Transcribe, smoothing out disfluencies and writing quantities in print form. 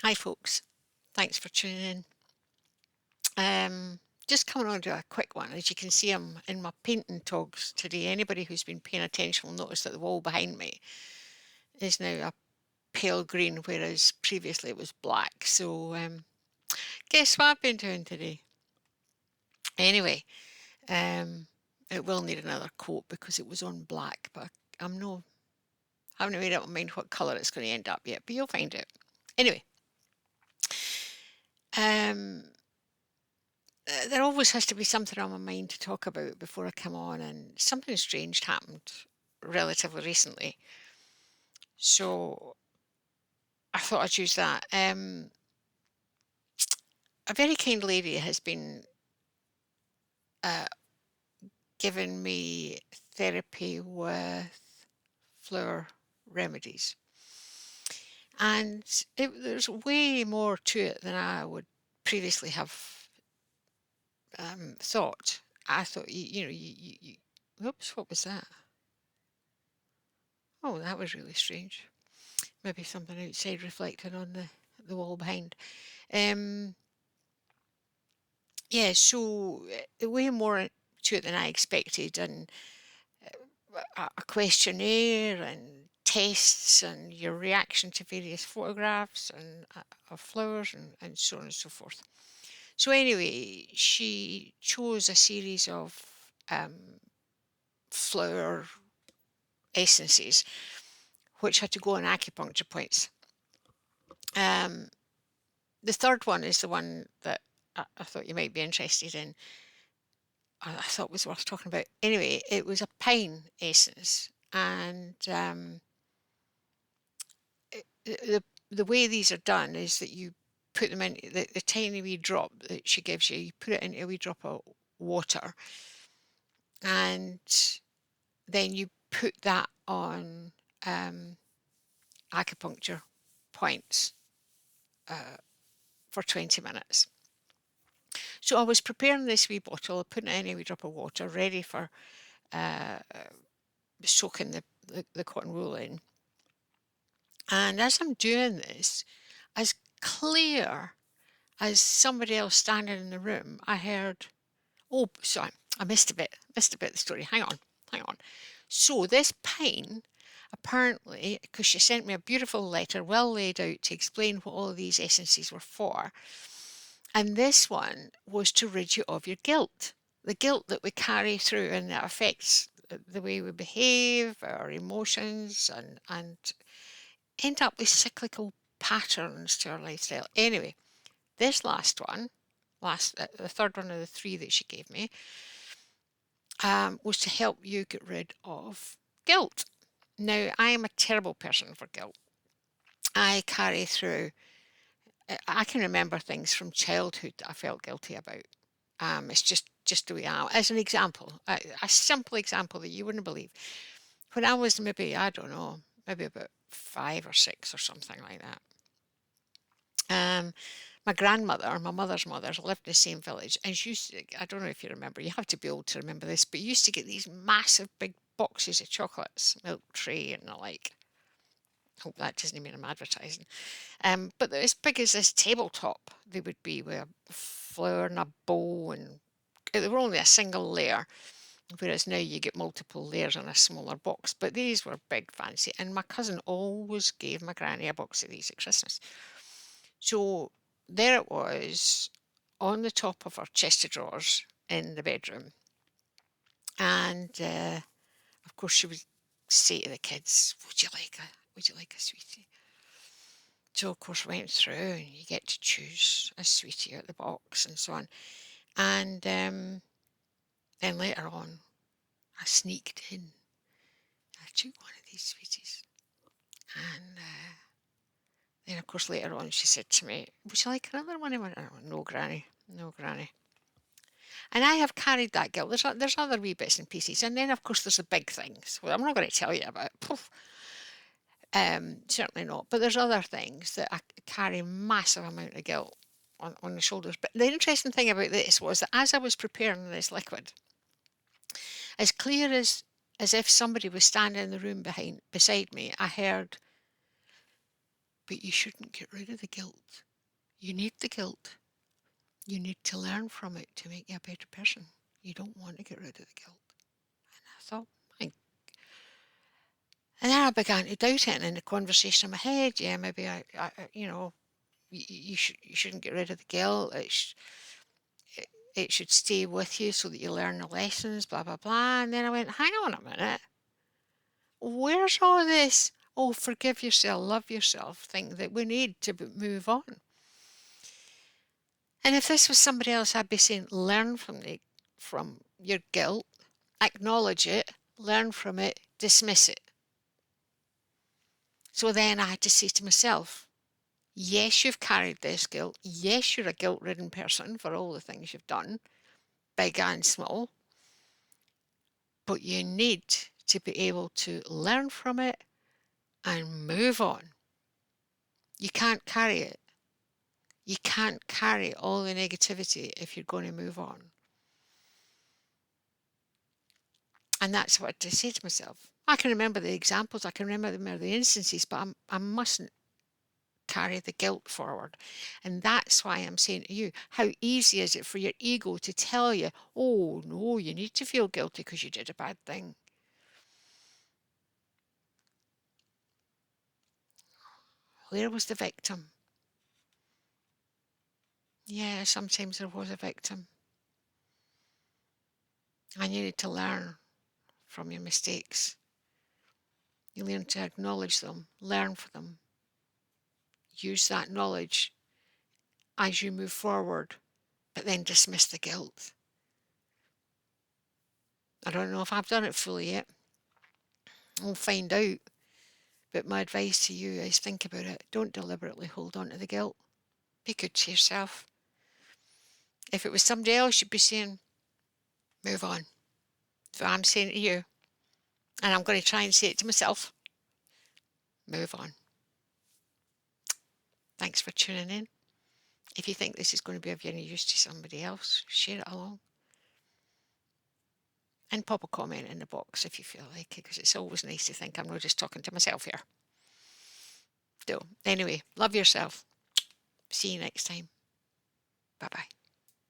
Hi, folks. Thanks for tuning in. Just coming on to a quick one. As you can see, I'm in my painting togs today. Anybody who's been paying attention will notice that the wall behind me is now a pale green, whereas previously it was black. So, guess what I've been doing today? Anyway, um, it will need another coat because it was on black, but I'm no, I haven't made up my mind what colour it's going to end up yet, but you'll find out. Anyway, um, there always has to be something on my mind to talk about before I come on, and something strange happened relatively recently. So I thought I'd use that. A very kind lady has been uh, giving me therapy with flower remedies, and there's way more to it than I would previously have thought. I thought, oops, what was that? Oh, that was really strange. Maybe something outside reflecting on the wall behind. Um, yeah, so way more to it than I expected, and a questionnaire and tests and your reaction to various photographs and of flowers and so on and so forth. So anyway, she chose a series of flower essences which had to go on acupuncture points. Um, the third one is the one that I thought you might be interested in. I thought was worth talking about. Anyway, it was a pine essence, and the way these are done is that you put them in the tiny wee drop that she gives you. You put it in a wee drop of water, and then you put that on acupuncture points for 20 minutes. So I was preparing this wee bottle, putting it in a wee drop of water, ready for uh, soaking the cotton wool in. And as I'm doing this, as clear as somebody else standing in the room, I heard, oh, sorry, I missed a bit of the story. Hang on. So this pine, apparently, because she sent me a beautiful letter, well laid out to explain what all of these essences were for. And this one was to rid you of your guilt, the guilt that we carry through and that affects the way we behave, our emotions, and end up with cyclical patterns to our lifestyle. Anyway, this the third one of the three that she gave me, was to help you get rid of guilt. Now, I am a terrible person for guilt. I carry through, I can remember things from childhood that I felt guilty about. It's just the way I am. As an example, a simple example that you wouldn't believe. When I was maybe, I don't know, maybe about 5 or 6 or something like that, my grandmother, my mother's mother, lived in the same village, and she used to, I don't know if you remember, you have to be old to remember this, but you used to get these massive big boxes of chocolates, Milk Tray and the like. Hope that doesn't mean I'm advertising. But they're as big as this tabletop, they would be with a flower and a bow, and they were only a single layer, whereas now you get multiple layers in a smaller box. But these were big, fancy, and my cousin always gave my granny a box of these at Christmas. So there it was on the top of our chest of drawers in the bedroom. And of course, she would say to the kids, would you like a sweetie? So of course, we went through, and you get to choose a sweetie out of the box and so on. And then later on, I sneaked in. I took one of these sweeties, and then of course later on, she said to me, "Would you like another one?" I went, "Oh, no, Granny, no, Granny." And I have carried that guilt. There's other wee bits and pieces, and then of course there's the big things. Well, I'm not going to tell you about. Poof. Certainly not. But there's other things that I carry massive amount of guilt on the shoulders. But the interesting thing about this was that as I was preparing this liquid, as clear as if somebody was standing in the room beside me, I heard But you shouldn't get rid of the guilt. You need the guilt. You need to learn from it to make you a better person. You don't want to get rid of the guilt. And I thought, and then I began to doubt it, and in the conversation in my head, yeah, maybe you shouldn't get rid of the guilt. It should stay with you so that you learn the lessons, blah, blah, blah. And then I went, hang on a minute. Where's all this, oh, forgive yourself, love yourself thing that we need to move on? And if this was somebody else, I'd be saying, learn from your guilt, acknowledge it, learn from it, dismiss it. So then I had to say to myself, yes, you've carried this guilt. Yes, you're a guilt-ridden person for all the things you've done, big and small. But you need to be able to learn from it and move on. You can't carry it. You can't carry all the negativity if you're going to move on. And that's what I say to myself. I can remember the examples, I can remember the instances, but I mustn't carry the guilt forward. And that's why I'm saying to you, how easy is it for your ego to tell you, oh no, you need to feel guilty because you did a bad thing. Where was the victim? Yeah, sometimes there was a victim. And you need to learn from your mistakes. You learn to acknowledge them, learn from them. Use that knowledge as you move forward, but then dismiss the guilt. I don't know if I've done it fully yet. We'll find out. But my advice to you is think about it. Don't deliberately hold on to the guilt. Be good to yourself. If it was somebody else, you'd be saying, move on. So I'm saying to you, and I'm going to try and say it to myself, move on. Thanks for tuning in. If you think this is going to be of any use to somebody else, share it along. And pop a comment in the box if you feel like it, because it's always nice to think I'm not just talking to myself here. So, anyway, love yourself. See you next time. Bye-bye.